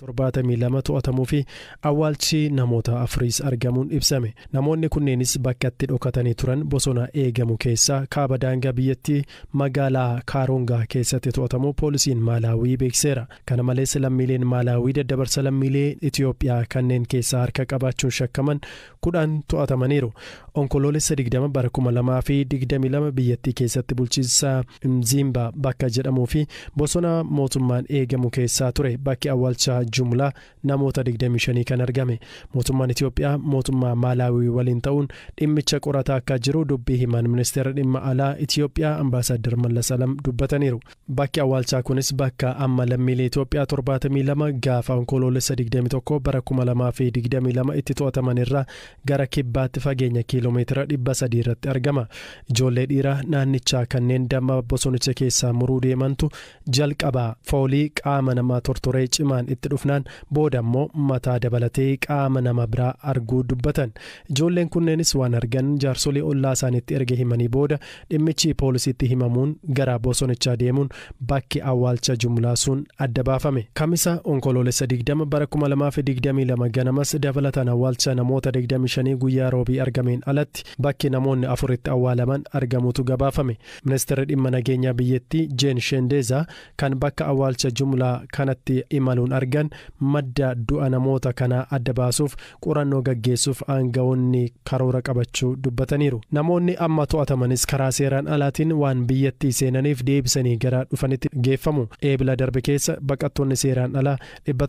72 to'atamuu fi awwaalchi namoota afuriis argamuun ibsame. Namoonni kunneenis bakkatti dhokatanii turan bosona eegamu keessa kaaba daangaa biyyattii magaalaa Kaarongaa keessatti to'atamuu poolisiin Maalaawii beekseera. Kana malees lammiileen Maalaawii daddabarsa lammiilee Itoophiyaa kanneen keessaa harka qabaachuun shakkaman 10 to'atamaniiru. Onkoloolessa 20 bara 2022 biyyattii keessatti bulchiinsa Mzimba bakka jedhamuu fi bosona mootummaan eegamu keessaa ture bakki awwaalcha jumlaa namoota 25 kan argame. Mootummaan Itoophiyaa mootummaa Maalaawii waliin ta'uun dhimmicha qorataa akka jiru dubbii himan ministeera dhimma alaa Itoophiyaa ambaasaadar Mallas Alam dubbataniiru. Bakki awwaalchaa kunis bakka amma lammiilee Itoophiyaa 72 gaafa onkoloolessa 21 bara 2022 itti to'ataman irraa gara kibbaatti fageenya kiiloomeetira 300 irratti argama. Ijoollee dhiiraa naannichaa kanneen damma bosonicha keessaa muruu deemantu jalqabaa foolii qaama namaa tortoree cimaan itti dhufnaan booda immoo mataa dabalatee qaama nama biraa arguu dubbatan. Ijoolleen kunneenis waan argan jaarsolii ollaa isaaniitti erga himanii booda dhimmichi poolisiitti himamuun gara bosonichaa deemuun bakki awwaalcha jumlaa sun adda baafame. Kamisa onkoloolessa 20 bara 2022 ganamas dabalataan awwaalcha namoota 25 guyyaa roobii argameen alatti bakki namoonni afuritti awwaalaman argamutu gabaafame. Ministeerri dhimma nageenyaa biyyattii Jeen Shendeeza kan bakka awwaalcha jumlaa kanatti imaluun argan madda du'a namoota kanaa adda baasuuf qorannoo gaggeessuuf aangawoonni karoora qabachuu dubbataniiru. Namoonni amma to'atamanis karaa seeraan alaatiin waan biyyattii seenaniif deebisanii gara dhufanitti geeffamu. Eebila darbe keessa baqattoonni seeraan alaa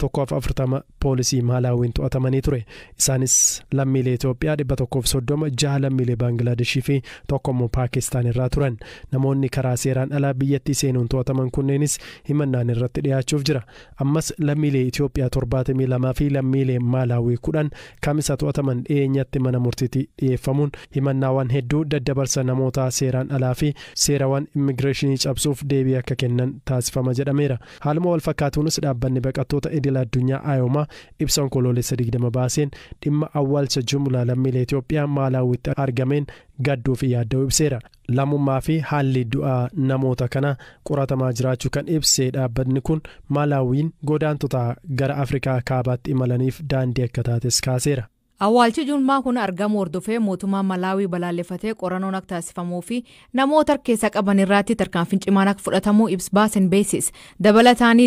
140 poolisii Maalaawiin to'atamanii ture. Isaanis lammiilee Itoophiyaa 130, 6 lammiilee Baanglaadeshii fi 1 Paakistaan irraa turan. Namoonni karaa seeraan alaa biyyattii seenuun to'ataman kunneenis himannaan irratti dhiyaachuuf jira. Ammas lammiilee Itoophiyaa 72 fi lammiilee Maalaawii 10 kamisa to'ataman dhiyeenyatti mana murtiitti dhiyeeffamuun himannaawwan hedduu daddabarsa namoota seeraan alaa fi seerawwan immigireeshinii cabsuuf deebii akka kennan taasifama jedhameera. Haaluma wal fakkaatuunis dhaabbanni baqattoota idila addunyaa IOM ibsa onkoloolessa 20 baaseen dhimma awwaalcha jumlaa lammiilee Itoophiyaa Maalaawiitti argameen gadduu fi yaaddoo ibseera. Lammummaa fi haalli du'aa namoota kana qoratamaa jiraachuu kan ibsee dhaabbanni kun Maalaawiin godaantota gara Afrikaa kaabaatti imalaniif daandii akka taates kaaseera. Awwaalchi jumlaa kun argamu hordofee mootummaa Malaawii balaaleffatee qorannoon akka taasifamuu fi namoota keessa qaban irratti tarkaanfiin cimaan akka fudhatamuu ibsa baasen beeksise. Dabalataan